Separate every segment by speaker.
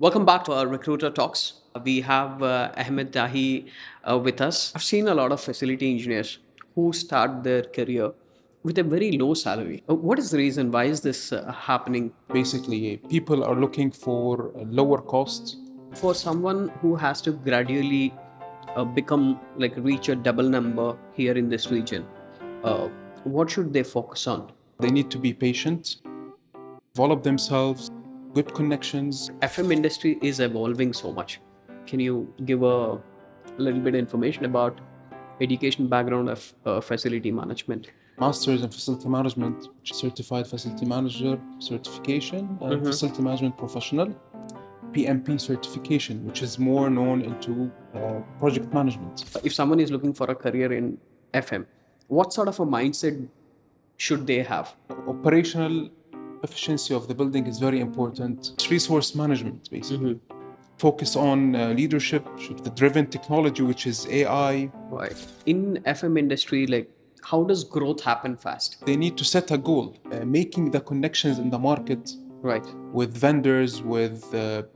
Speaker 1: Welcome back to our Recruiter Talks. We have Ahmed Dahi with us. I've seen a lot of facility engineers who start their career with a very low salary. What is the reason? Why is this happening?
Speaker 2: Basically, people are looking for lower costs.
Speaker 1: For someone who has to gradually become like reach a double number here in this region, uh, what should they focus on?
Speaker 2: They need to be patient, develop themselves, good connections.
Speaker 1: FM industry is evolving so much. Can you give a little bit information about education background of facility management?
Speaker 2: Masters in facility management, certified facility manager certification, and facility management professional. PMP certification, which is more known into project management.
Speaker 1: If someone is looking for a career in FM, what sort of a mindset should they have?
Speaker 2: Operational efficiency of the building is very important. It's resource management, basically. Focus on leadership, the driven technology, which is AI.
Speaker 1: Right. In FM industry, like how does growth happen fast?
Speaker 2: They need to set a goal, making the connections in the market.
Speaker 1: Right.
Speaker 2: With vendors, with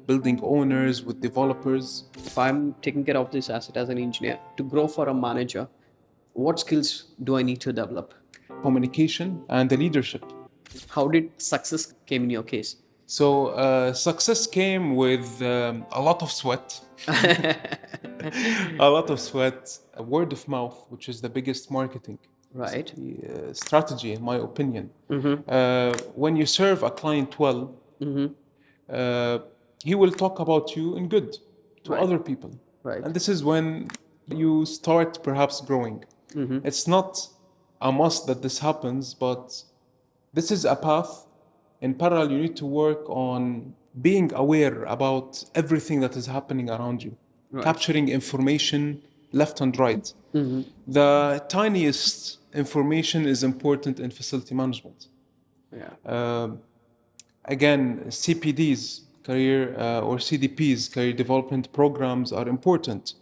Speaker 2: building owners, with developers.
Speaker 1: If I'm taking care of this asset as an engineer, to grow for a manager, what skills do I need to develop?
Speaker 2: Communication and the leadership.
Speaker 1: How did success came in your case?
Speaker 2: So success came with a lot of sweat. A lot of sweat, word of mouth, which is the biggest marketing.
Speaker 1: Right.
Speaker 2: Strategy, in my opinion. When you serve a client well, he will talk about you in good to other people.
Speaker 1: Right.
Speaker 2: And this is when you start perhaps growing. It's not a must that this happens, but this is a path. In parallel, you need to work on being aware about everything that is happening around you, capturing information left and right. The tiniest information is important in facility management. Again, CPDs, career or CDPs, career development programs are important.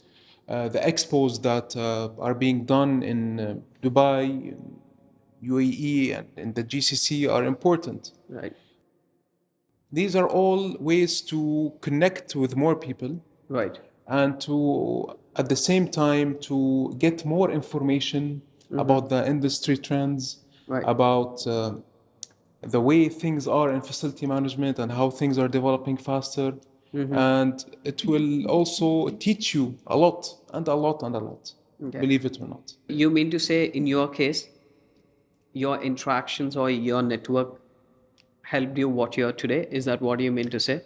Speaker 2: The expos that are being done in Dubai, UAE, and in the GCC are important.
Speaker 1: Right.
Speaker 2: These are all ways to connect with more people.
Speaker 1: Right.
Speaker 2: And to, at the same time, to get more information about the industry trends, about the way things are in facility management and how things are developing faster. And it will also teach you a lot and a lot and a lot, believe it or not.
Speaker 1: You mean to say, in your case, your interactions or your network helped you what you are today? Is that what you mean to say?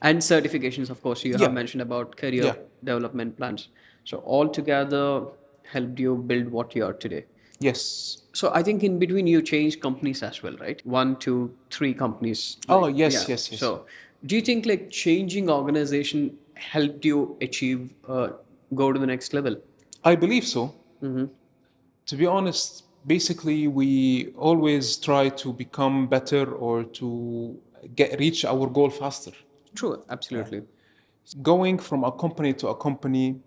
Speaker 1: And certifications, of course, you have mentioned about career development plans. So all together helped you build what you are today.
Speaker 2: Yes.
Speaker 1: So I think in between you changed companies as well, right? 1, 2, 3 companies.
Speaker 2: Oh, yes.
Speaker 1: So do you think like changing organization helped you achieve, go to the next level?
Speaker 2: I believe so. To be honest, basically we always try to become better or to reach our goal faster.
Speaker 1: True, absolutely.
Speaker 2: Going from a company to a company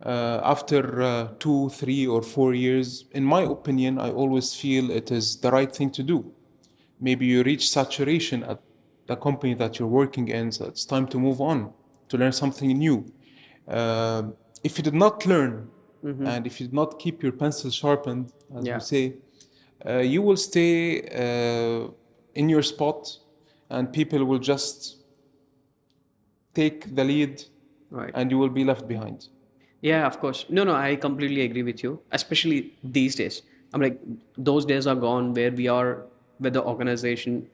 Speaker 2: after 2, 3, or 4 years, in my opinion, I always feel it is the right thing to do. Maybe you reach saturation at the company that you're working in, so it's time to move on, to learn something new. If you did not learn, and if you did not keep your pencil sharpened, as we say, you will stay in your spot, and people will just take the lead, and you will be left behind.
Speaker 1: Yeah, of course. No, I completely agree with you, especially these days. I'm like, those days are gone where we are with the organization.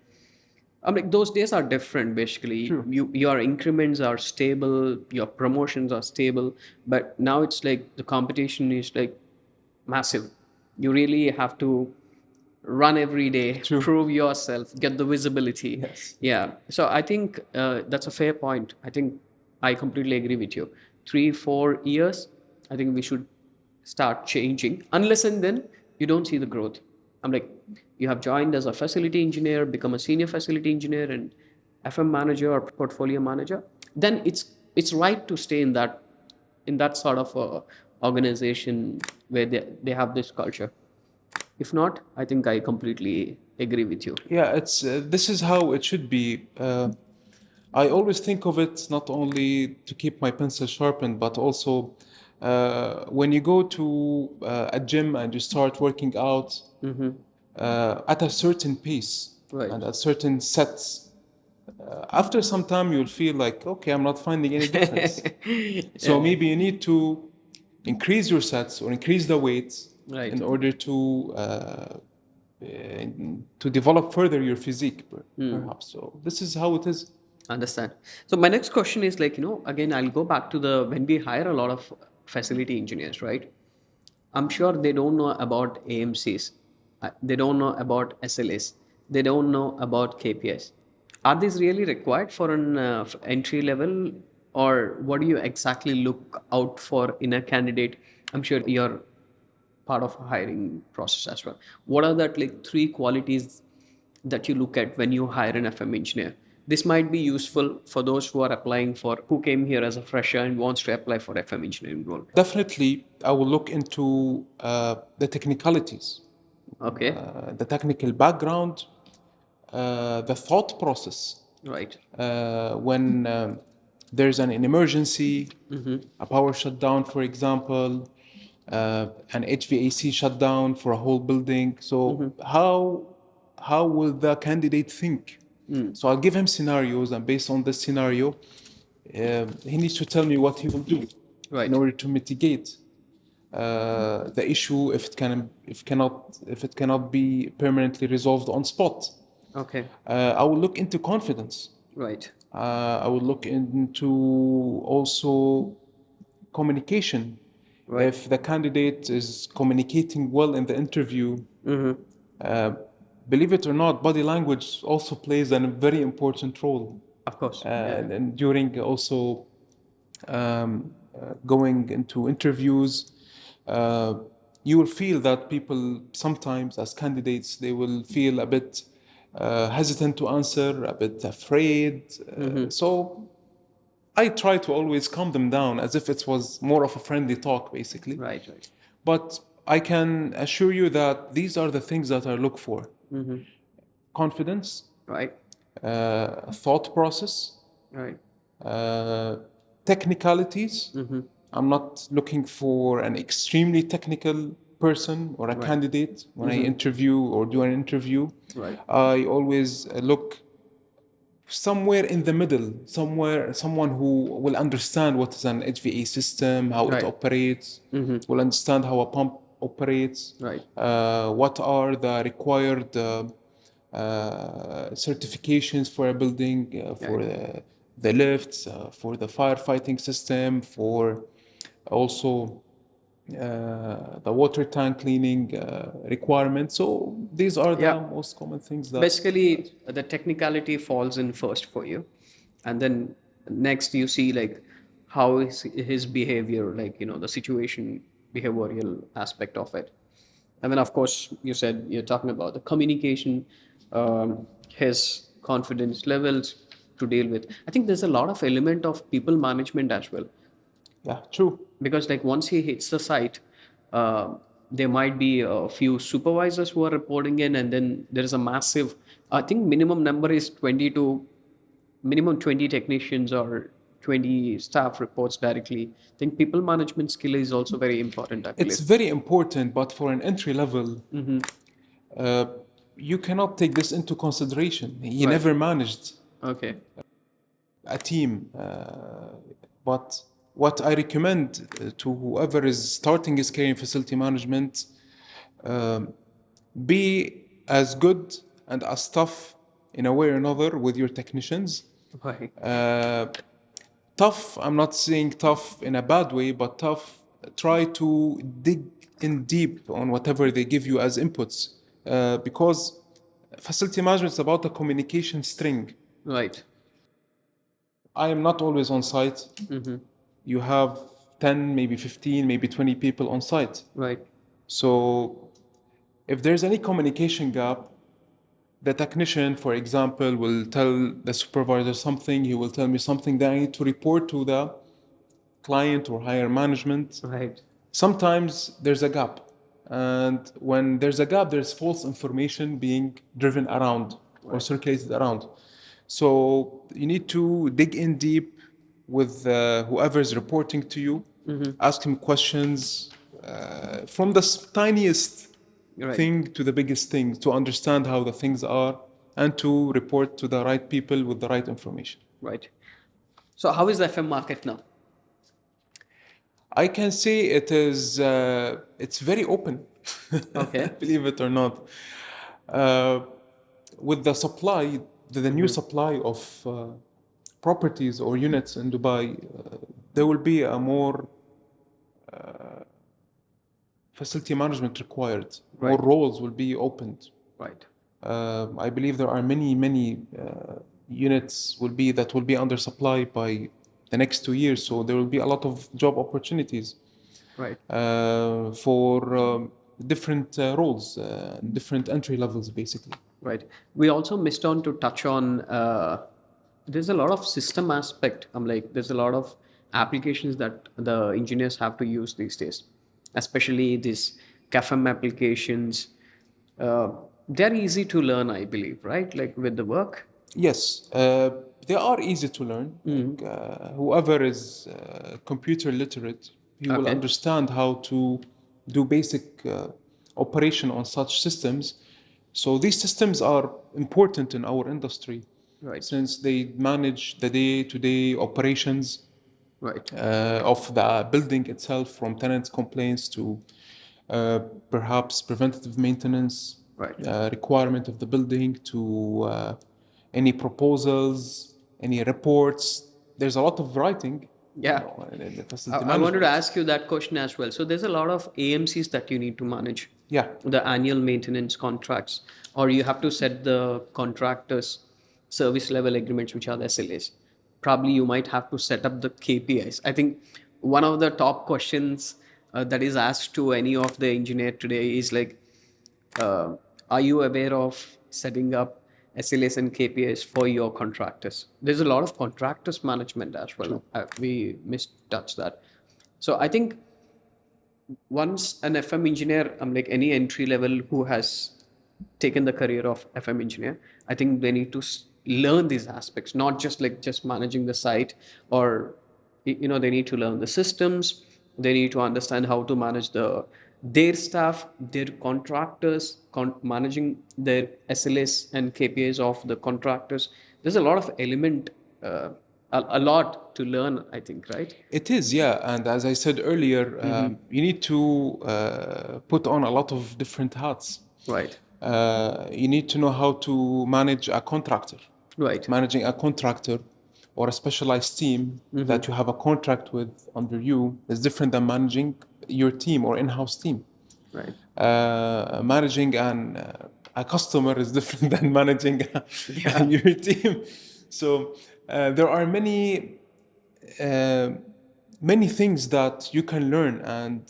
Speaker 1: I'm like, those days are different, basically. Your increments are stable, your promotions are stable, but now it's like the competition is like massive. You really have to run every day, prove yourself, get the visibility. Yeah. So I think that's a fair point. I think I completely agree with you. 3, 4 years, I think we should start changing. Unless and then you don't see the growth. I'm like, you have joined as a facility engineer, become a senior facility engineer and FM manager or portfolio manager, then it's right to stay in that sort of organization where they have this culture. If not, I think I completely agree with you.
Speaker 2: Yeah, it's this is how it should be. I always think of it not only to keep my pencil sharpened, but also when you go to a gym and you start working out at a certain pace
Speaker 1: Right.
Speaker 2: and at certain sets, after some time you'll feel like, okay, I'm not finding any difference. So maybe you need to increase your sets or increase the weights
Speaker 1: Right.
Speaker 2: in order to develop further your physique, perhaps. So this is how it is.
Speaker 1: Understand. So my next question is like, again, I'll go back to the when we hire a lot of facility engineers, right? I'm sure they don't know about AMCs. They don't know about SLAs. They don't know about KPIs. Are these really required for an entry level, or what do you exactly look out for in a candidate? I'm sure you're part of a hiring process as well. What are that like three qualities that you look at when you hire an FM engineer? This might be useful for those who are applying for who came here as a fresher and wants to apply for FM engineering role.
Speaker 2: Definitely, I will look into the technicalities,
Speaker 1: Okay.
Speaker 2: the technical background, the thought process.
Speaker 1: Right.
Speaker 2: When there's an emergency, a power shutdown, for example, an HVAC shutdown for a whole building. So how will the candidate think? So I'll give him scenarios, and based on this scenario, he needs to tell me what he will do
Speaker 1: Right.
Speaker 2: in order to mitigate the issue if it cannot be permanently resolved on spot.
Speaker 1: Okay.
Speaker 2: I will look into confidence.
Speaker 1: Right.
Speaker 2: I will look into also communication.
Speaker 1: Right.
Speaker 2: If the candidate is communicating well in the interview, believe it or not, body language also plays a very important role.
Speaker 1: Of course.
Speaker 2: And during also going into interviews, you will feel that people sometimes, as candidates, they will feel a bit hesitant to answer, a bit afraid. So I try to always calm them down as if it was more of a friendly talk, basically.
Speaker 1: Right. Right.
Speaker 2: But I can assure you that these are the things that I look for: confidence,
Speaker 1: Right.
Speaker 2: thought process,
Speaker 1: Right.
Speaker 2: technicalities. I'm not looking for an extremely technical person or a candidate when I interview or do an interview.
Speaker 1: Right.
Speaker 2: I always look somewhere in the middle, someone who will understand what is an HVA system, how
Speaker 1: Right.
Speaker 2: it operates, will understand how a pump operates,
Speaker 1: Right.
Speaker 2: what are the required certifications for a building, for the lifts, for the firefighting system, for also the water tank cleaning requirements. So these are the most common things that
Speaker 1: Basically, the technicality falls in first for you, and then next you see like how is his behavior, like the situation, behavioral aspect of it, and then of course you said you're talking about the communication, his confidence levels to deal with. I think there's a lot of element of people management as well,
Speaker 2: yeah, true.
Speaker 1: because like once he hits the site, there might be a few supervisors who are reporting in, and then there is a massive, I think minimum number is 20 to minimum 20 technicians or 20 staff reports directly. I think people management skill is also very important, I believe.
Speaker 2: It's very important, but for an entry level, you cannot take this into consideration. He
Speaker 1: Right.
Speaker 2: never managed
Speaker 1: Okay.
Speaker 2: a team. But what I recommend to whoever is starting his career in facility management, be as good and as tough in a way or another with your technicians.
Speaker 1: Right.
Speaker 2: Tough, I'm not saying tough in a bad way, but tough, try to dig in deep on whatever they give you as inputs. Because facility management is about a communication string.
Speaker 1: Right.
Speaker 2: I am not always on site. You have 10, maybe 15, maybe 20 people on site.
Speaker 1: Right.
Speaker 2: So if there's any communication gap, the technician, for example, will tell the supervisor something, he will tell me something that I need to report to the client or higher management.
Speaker 1: Right.
Speaker 2: Sometimes there's a gap. And when there's a gap, there's false information being driven around or circulated around. So you need to dig in deep with whoever is reporting to you, ask him questions from the tiniest
Speaker 1: Right.
Speaker 2: thing to the biggest thing to understand how the things are and to report to the right people with the right information.
Speaker 1: Right. So how is the FM market now?
Speaker 2: I can say it's very open,
Speaker 1: Okay.
Speaker 2: believe it or not. Uh, with the supply, the new supply of properties or units in Dubai, there will be a more facility management required. More
Speaker 1: Right.
Speaker 2: roles will be opened.
Speaker 1: Right.
Speaker 2: I believe there are many units that will be under supply by the next 2 years. So there will be a lot of job opportunities
Speaker 1: Right.
Speaker 2: for different roles, different entry levels, basically.
Speaker 1: Right. We also missed on to touch on there's a lot of system aspect. I'm like there's a lot of applications that the engineers have to use these days, especially these CAFM applications. Uh, they're easy to learn, I believe, right? Like with the work.
Speaker 2: Yes, they are easy to learn. Like, whoever is computer literate, he will
Speaker 1: Okay.
Speaker 2: understand how to do basic operation on such systems. So these systems are important in our industry,
Speaker 1: Right.
Speaker 2: since they manage the day-to-day operations
Speaker 1: Right.
Speaker 2: of the building itself, from tenants' complaints to perhaps preventative maintenance,
Speaker 1: Right.
Speaker 2: requirement of the building, to any proposals, any reports. There's a lot of writing,
Speaker 1: Yeah.
Speaker 2: in the
Speaker 1: I,
Speaker 2: facility
Speaker 1: I wanted to
Speaker 2: management.
Speaker 1: ask you that question as well. So there's a lot of AMCs that you need to manage.
Speaker 2: Yeah.
Speaker 1: The annual maintenance contracts, or you have to set the contractors' service level agreements, which are the SLAs. Probably you might have to set up the KPIs. I think one of the top questions that is asked to any of the engineer today is like, uh, are you aware of setting up SLAs and KPIs for your contractors? There's a lot of contractors management as well. We mistouched that. So I think once an FM engineer, I'm like any entry level who has taken the career of FM engineer, I think they need to learn these aspects, not just like just managing the site, or they need to learn the systems. They need to understand how to manage their staff, their contractors, managing their SLAs and KPIs of the contractors. There's a lot of element, a lot to learn, I think, right?
Speaker 2: It is, yeah. And as I said earlier, you need to put on a lot of different hats.
Speaker 1: Right.
Speaker 2: You need to know how to manage a contractor.
Speaker 1: Right.
Speaker 2: Managing a contractor or a specialized team that you have a contract with under you is different than managing your team or in-house team.
Speaker 1: Right.
Speaker 2: Managing a customer is different than managing your team. So there are many things that you can learn, and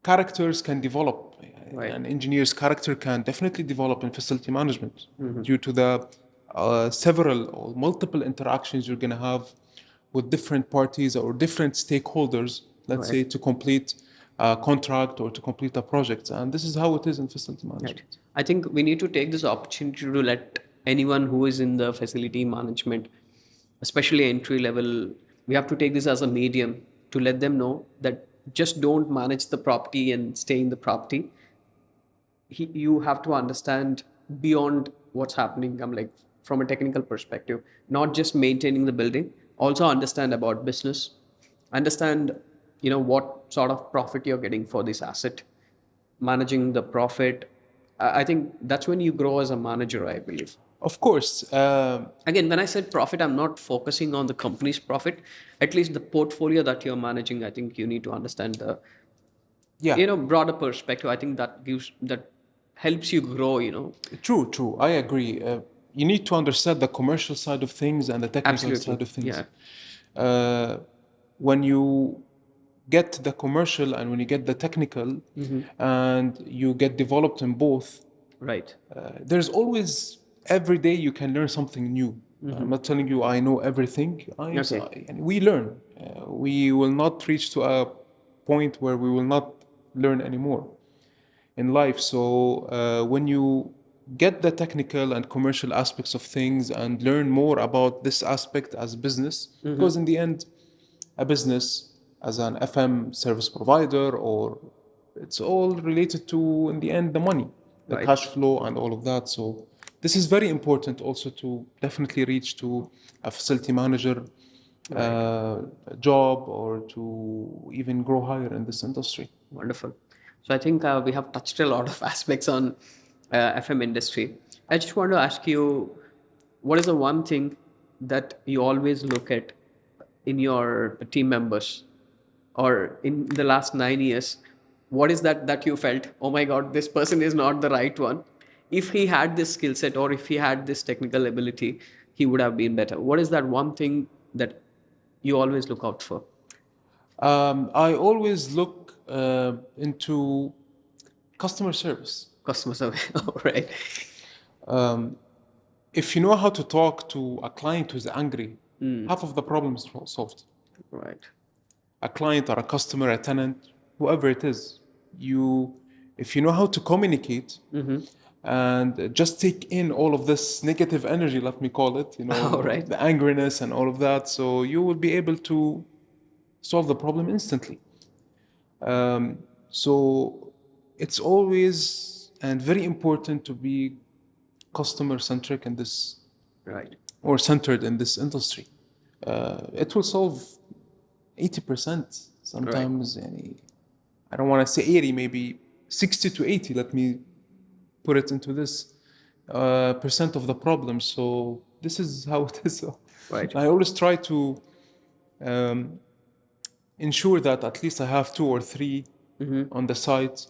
Speaker 2: characters can develop.
Speaker 1: Right.
Speaker 2: An engineer's character can definitely develop in facility management due to the several or multiple interactions you're going to have with different parties or different stakeholders, let's say, to complete a contract or to complete a project. And this is how it is in facility management.
Speaker 1: Right. I think we need to take this opportunity to let anyone who is in the facility management, especially entry level, we have to take this as a medium to let them know that just don't manage the property and stay in the property. You have to understand beyond what's happening. I'm like from a technical perspective, not just maintaining the building, also understand about business, understand what sort of profit you're getting for this asset, managing the profit. I think that's when you grow as a manager, I believe.
Speaker 2: Of course.
Speaker 1: Again, when I said profit, I'm not focusing on the company's profit. At least the portfolio that you're managing, I think you need to understand the broader perspective. I think that helps you grow.
Speaker 2: True. I agree. You need to understand the commercial side of things and the technical
Speaker 1: Absolutely.
Speaker 2: side of things.
Speaker 1: Yeah.
Speaker 2: When you get the commercial and when you get the technical, and you get developed in both,
Speaker 1: Right.
Speaker 2: There's always, every day you can learn something new. I'm not telling you I know everything. And we learn. We will not reach to a point where we will not learn anymore in life. So when you get the technical and commercial aspects of things and learn more about this aspect as business. Because in the end, a business as an FM service provider, or it's all related to, in the end, the money, the
Speaker 1: Right.
Speaker 2: cash flow and all of that. So this is very important also to definitely reach to a facility manager job, or to even grow higher in this industry.
Speaker 1: Wonderful. So I think we have touched a lot of aspects on FM industry. I just want to ask you, what is the one thing that you always look at in your team members, or in the last 9 years? What is that you felt, oh my God, this person is not the right one? If he had this skill set, or if he had this technical ability, he would have been better. What is that one thing that you always look out for?
Speaker 2: I always look into customer service.
Speaker 1: Customer service. All right.
Speaker 2: If you know how to talk to a client who's angry, half of the problem is solved.
Speaker 1: Right.
Speaker 2: A client or a customer, a tenant, whoever it is, if you know how to communicate and just take in all of this negative energy, let me call it,
Speaker 1: All right.
Speaker 2: the angriness and all of that, so you will be able to solve the problem instantly. So it's always and very important to be customer centric in this,
Speaker 1: Right.
Speaker 2: or centered in this industry. It will solve 80%, sometimes. I don't want to say 80, maybe 60 to 80. Let me put it into this percent of the problem. So this is how it is.
Speaker 1: Right.
Speaker 2: I always try to ensure that at least I have 2 or 3 on the site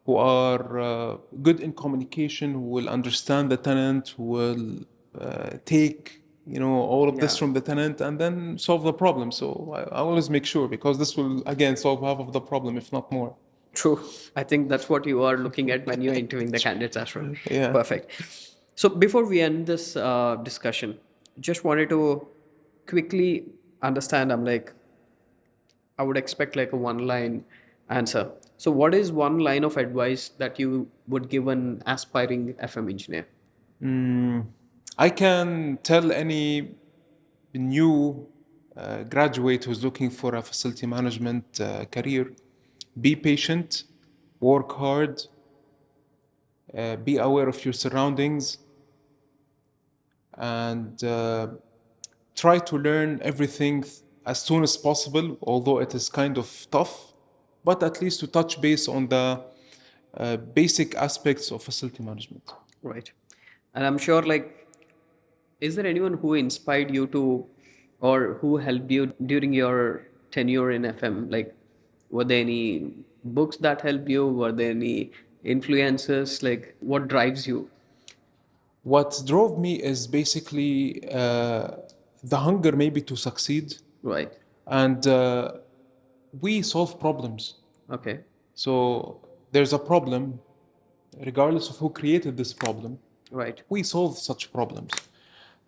Speaker 2: who are good in communication, who will understand the tenant, who will take all of this from the tenant and then solve the problem. So I always make sure, because this will again solve half of the problem, if not more.
Speaker 1: True. I think that's what you are looking at when you're interviewing the candidates as well.
Speaker 2: Yeah.
Speaker 1: Perfect. So before we end this discussion, just wanted to quickly understand. I would expect like a one-line answer. So what is one line of advice that you would give an aspiring FM engineer?
Speaker 2: I can tell any new graduate who's looking for a facility management career: be patient, work hard, be aware of your surroundings, and try to learn everything as soon as possible, although it is kind of tough, but at least to touch base on the basic aspects of facility management.
Speaker 1: Right. And I'm sure, is there anyone who inspired you to, or who helped you during your tenure in FM? Were there any books that helped you? Were there any influencers? What drives you?
Speaker 2: What drove me is basically the hunger maybe to succeed.
Speaker 1: Right.
Speaker 2: And we solve problems.
Speaker 1: Okay.
Speaker 2: So there's a problem, regardless of who created this problem.
Speaker 1: Right.
Speaker 2: We solve such problems.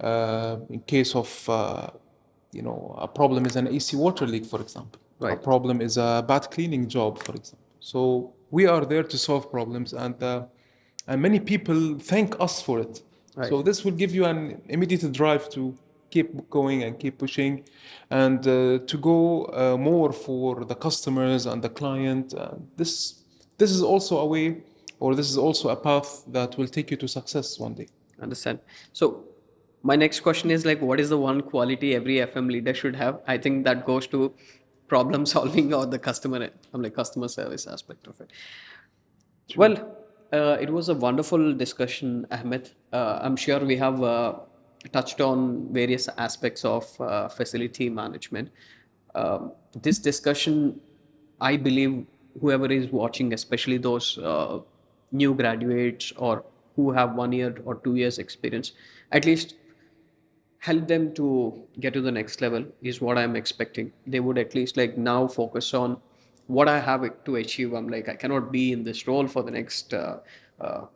Speaker 2: In case of, a problem is an AC water leak, for example.
Speaker 1: Right.
Speaker 2: A problem is a bad cleaning job, for example. So we are there to solve problems, and many people thank us for it.
Speaker 1: Right.
Speaker 2: So this will give you an immediate drive to keep going and keep pushing, and to go more for the customers and the client. This is also a way, or this is also a path that will take you to success one day.
Speaker 1: Understand. So my next question is what is the one quality every FM leader should have? I think that goes to problem solving or the customer service aspect of it. True. Well, it was a wonderful discussion, Ahmed. I'm sure we have touched on various aspects of facility management. This discussion, I believe, whoever is watching, especially those new graduates or who have 1 year or 2 years experience, at least help them to get to the next level is what I'm expecting. They would at least now focus on what I have to achieve. I cannot be in this role for the next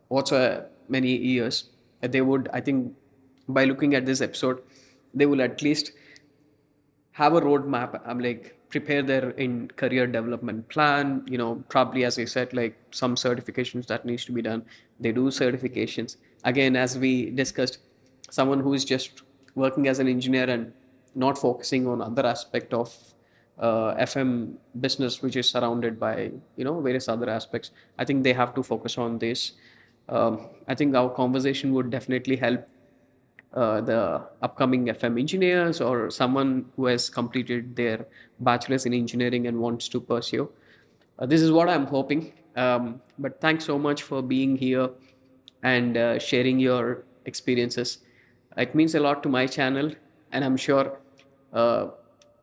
Speaker 1: whatsoever many years. They would, I think, by looking at this episode, they will at least have a roadmap. Prepare their in career development plan. Probably, as I said, some certifications that needs to be done. They do certifications. again, as we discussed, someone who is just working as an engineer and not focusing on other aspect of FM business, which is surrounded by various other aspects. I think they have to focus on this. I think our conversation would definitely help the upcoming FM engineers or someone who has completed their bachelor's in engineering and wants to pursue. This is what I'm hoping. But thanks so much for being here and sharing your experiences. It means a lot to my channel, and I'm sure uh,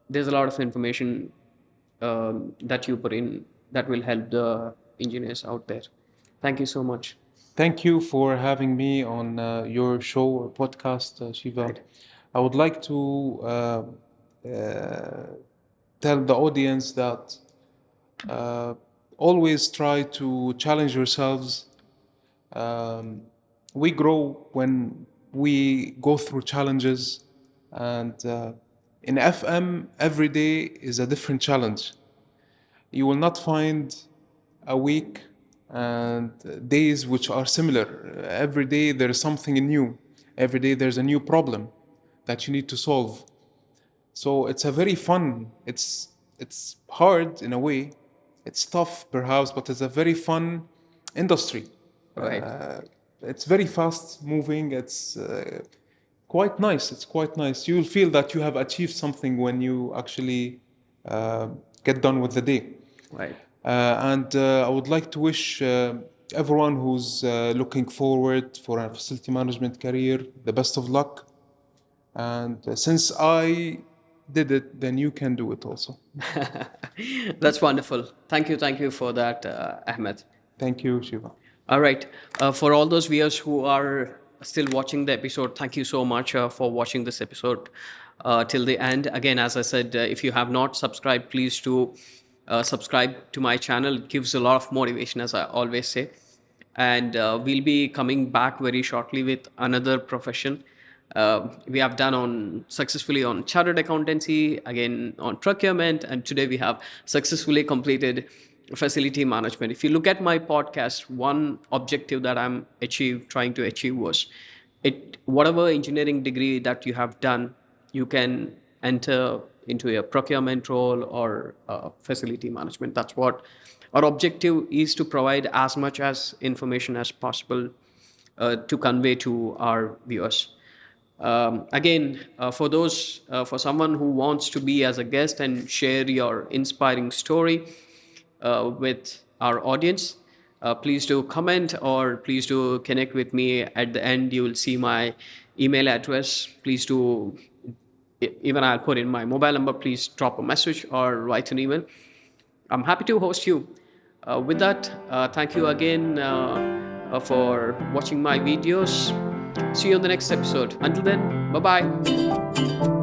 Speaker 1: there's a lot of information that you put in that will help the engineers out there. Thank you so much.
Speaker 2: Thank you for having me on your show or podcast, Shiva.
Speaker 1: Right.
Speaker 2: I would like to tell the audience that uh, always try to challenge yourselves. We grow when we go through challenges, and in FM, every day is a different challenge. You will not find a week and days which are similar. Every day there is something new. Every day there's a new problem that you need to solve. So it's a very fun. It's hard in a way. It's tough perhaps, but it's a very fun industry.
Speaker 1: Right.
Speaker 2: It's very fast moving. It's quite nice. It's quite nice. You'll feel that you have achieved something when you actually get done with the day.
Speaker 1: Right.
Speaker 2: And I would like to wish everyone who's looking forward for a facility management career the best of luck. And since I did it, then you can do it also.
Speaker 1: That's wonderful. Thank you for that, Ahmed.
Speaker 2: Thank you, Shiva.
Speaker 1: All right. For all those viewers who are still watching the episode, thank you so much for watching this episode till the end. Again, as I said, if you have not subscribed, please do subscribe to my channel. It gives a lot of motivation, as I always say. And we'll be coming back very shortly with another profession. We have done successfully on chartered accountancy, again on procurement, and today we have successfully completed facility management. If you look at my podcast, one objective that I'm trying to achieve was whatever engineering degree that you have done, you can enter into a procurement role or facility management. That's what our objective is, to provide as much as information as possible to convey to our viewers. Again, for someone who wants to be as a guest and share your inspiring story with our audience, please do comment or please do connect with me. At the end, you will see my email address. Please do, even I'll put in my mobile number. Please drop a message or write an email. I'm happy to host you. With that, thank you again for watching my videos. See you on the next episode. Until then, bye-bye.